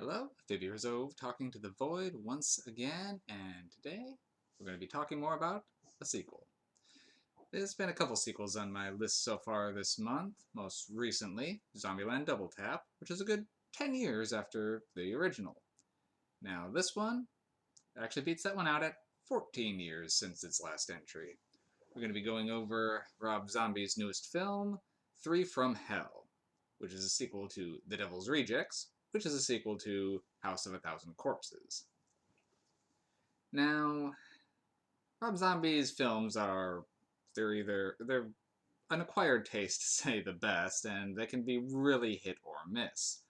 Hello, Fibiorzove talking to the Void once again, and today we're going to be talking more about a sequel. There's been a couple sequels on my list so far this month, most recently Zombieland Double Tap, which is a good 10 years after the original. Now this one actually beats that one out at 14 years since its last entry. We're going to be going over Rob Zombie's newest film, Three from Hell, which is a sequel to The Devil's Rejects, which is a sequel to House of a Thousand Corpses. Now, Rob Zombie's films they're an acquired taste to say the best, and they can be really hit or miss.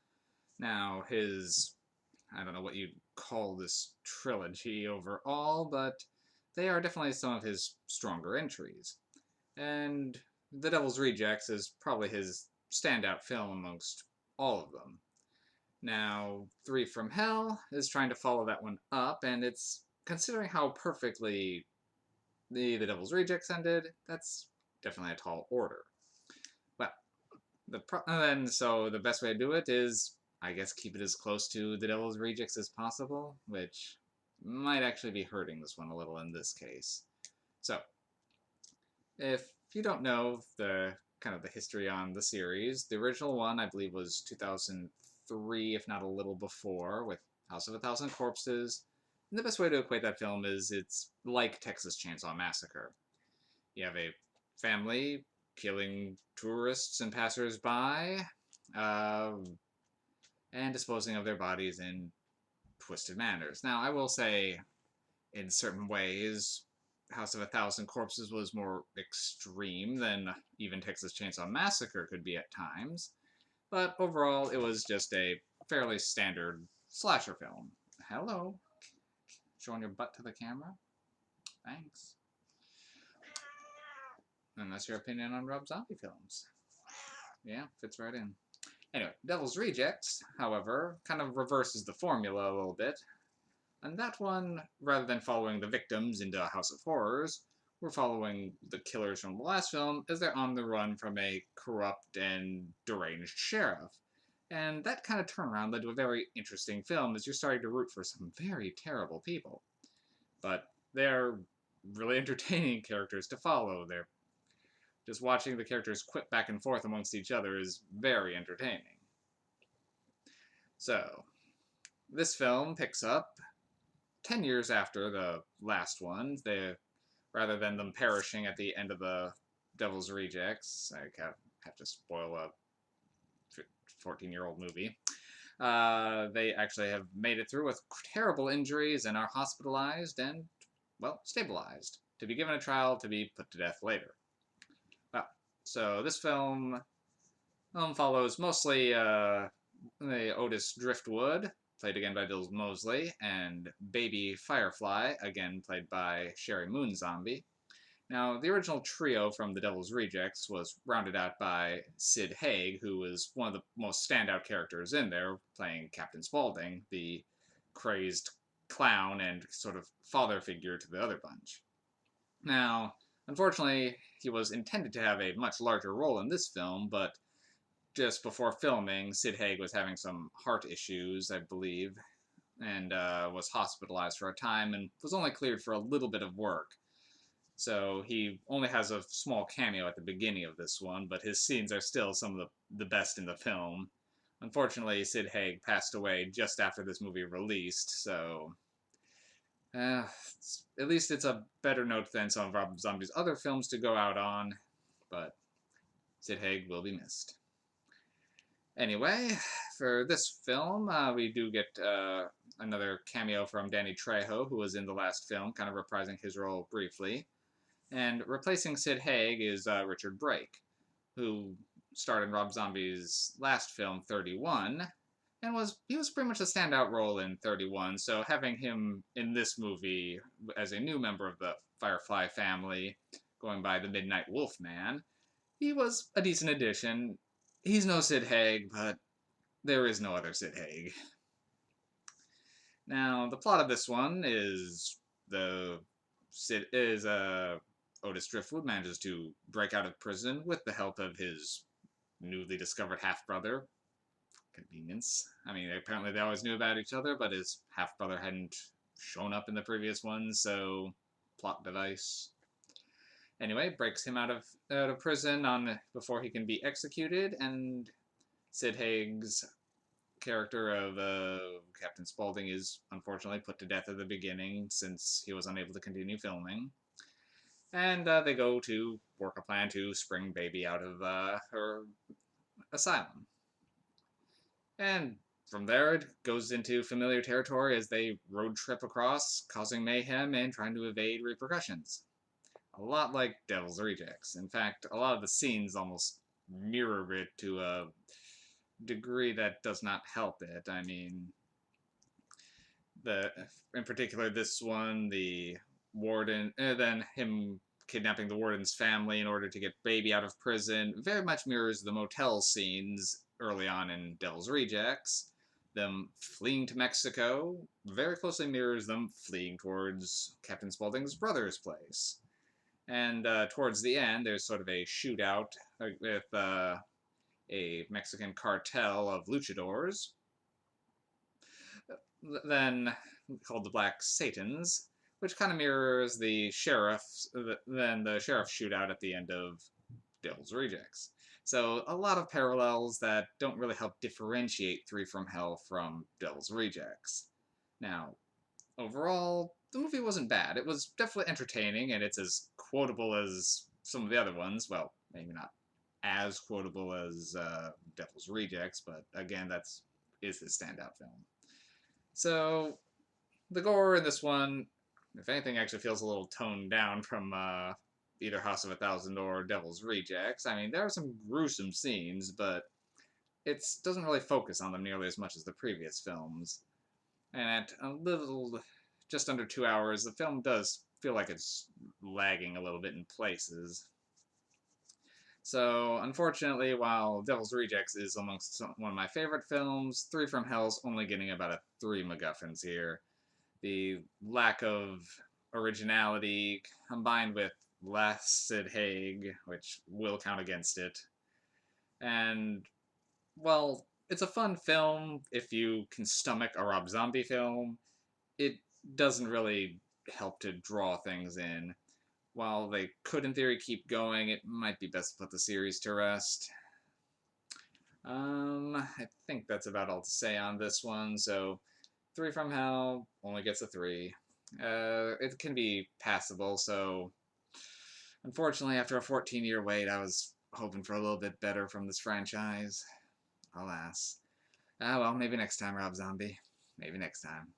Now, I don't know what you'd call this trilogy overall, but they are definitely some of his stronger entries. And The Devil's Rejects is probably his standout film amongst all of them. Now, Three from Hell is trying to follow that one up, and it's considering how perfectly the Devil's Rejects ended, that's definitely a tall order. Well, so the best way to do it is, I guess, keep it as close to the Devil's Rejects as possible, which might actually be hurting this one a little in this case. So, if you don't know the kind of the history on the series, the original one I believe was 2003, if not a little before, with House of a Thousand Corpses. And the best way to equate that film is it's like Texas Chainsaw Massacre. You have a family killing tourists and passersby, uh, and disposing of their bodies in twisted manners. Now, I will say, in certain ways, House of a Thousand Corpses was more extreme than even Texas Chainsaw Massacre could be at times, but overall, it was just a fairly standard slasher film. Hello. Showing your butt to the camera? Thanks. And that's your opinion on Rob Zombie films. Yeah, fits right in. Anyway, Devil's Rejects, however, kind of reverses the formula a little bit. And that one, rather than following the victims into a house of horrors, we're following the killers from the last film as they're on the run from a corrupt and deranged sheriff. And that kind of turnaround led to a very interesting film as you're starting to root for some very terrible people. But they're really entertaining characters to follow. They're just watching the characters quip back and forth amongst each other is very entertaining. So, this film picks up 10 years after the last one. Rather than them perishing at the end of the Devil's Rejects, I have to spoil a 14-year-old movie. They actually have made it through with terrible injuries and are hospitalized and, well, stabilized to be given a trial to be put to death later. Well, so this film follows mostly the Otis Driftwood, played again by Bill Moseley, and Baby Firefly, again played by Sherry Moon Zombie. Now, the original trio from The Devil's Rejects was rounded out by Sid Haig, who was one of the most standout characters in there, playing Captain Spaulding, the crazed clown and sort of father figure to the other bunch. Now, unfortunately, he was intended to have a much larger role in this film, but just before filming, Sid Haig was having some heart issues, I believe, and was hospitalized for a time and was only cleared for a little bit of work. So he only has a small cameo at the beginning of this one, but his scenes are still some of the best in the film. Unfortunately, Sid Haig passed away just after this movie released, so at least it's a better note than some of Rob Zombie's other films to go out on, but Sid Haig will be missed. Anyway, for this film, we do get another cameo from Danny Trejo, who was in the last film, kind of reprising his role briefly. And replacing Sid Haig is Richard Brake, who starred in Rob Zombie's last film, 31, and he was pretty much a standout role in 31, so having him in this movie as a new member of the Firefly family, going by the Midnight Wolfman, he was a decent addition. He's no Sid Haig, but there is no other Sid Haig. Now, the plot of this one is Otis Driftwood manages to break out of prison with the help of his newly discovered half-brother, Convenience. I mean, apparently they always knew about each other, but his half-brother hadn't shown up in the previous one, so plot device. Anyway, breaks him out of prison on before he can be executed, and Sid Haig's character of Captain Spaulding is unfortunately put to death at the beginning since he was unable to continue filming. And they go to work a plan to spring Baby out of her asylum. And from there, it goes into familiar territory as they road trip across, causing mayhem and trying to evade repercussions. A lot like Devil's Rejects. In fact, a lot of the scenes almost mirror it to a degree that does not help it. I mean, in particular this one, the warden, and then him kidnapping the warden's family in order to get Baby out of prison, very much mirrors the motel scenes early on in Devil's Rejects. Them fleeing to Mexico very closely mirrors them fleeing towards Captain Spaulding's brother's place. And towards the end, there's sort of a shootout with a Mexican cartel of luchadors, then called the Black Satans, which kind of mirrors the sheriff shootout at the end of Devil's Rejects. So a lot of parallels that don't really help differentiate Three from Hell from Devil's Rejects. Now, overall, the movie wasn't bad. It was definitely entertaining, and it's as quotable as some of the other ones. Well, maybe not as quotable as Devil's Rejects, but again, is his standout film. So, the gore in this one, if anything, actually feels a little toned down from either House of a Thousand or Devil's Rejects. I mean, there are some gruesome scenes, but it doesn't really focus on them nearly as much as the previous films. And at just under 2 hours, the film does feel like it's lagging a little bit in places. So, unfortunately, while Devil's Rejects is amongst one of my favorite films, Three from Hell's only getting about a 3 MacGuffins here. The lack of originality combined with less Sid Haig, which will count against it. And, well, it's a fun film if you can stomach a Rob Zombie film. It doesn't really help to draw things in. While they could, in theory, keep going, it might be best to put the series to rest. I think that's about all to say on this one, so Three from Hell only gets a 3. It can be passable, so unfortunately, after a 14-year wait, I was hoping for a little bit better from this franchise. Alas. Ah, well, maybe next time, Rob Zombie. Maybe next time.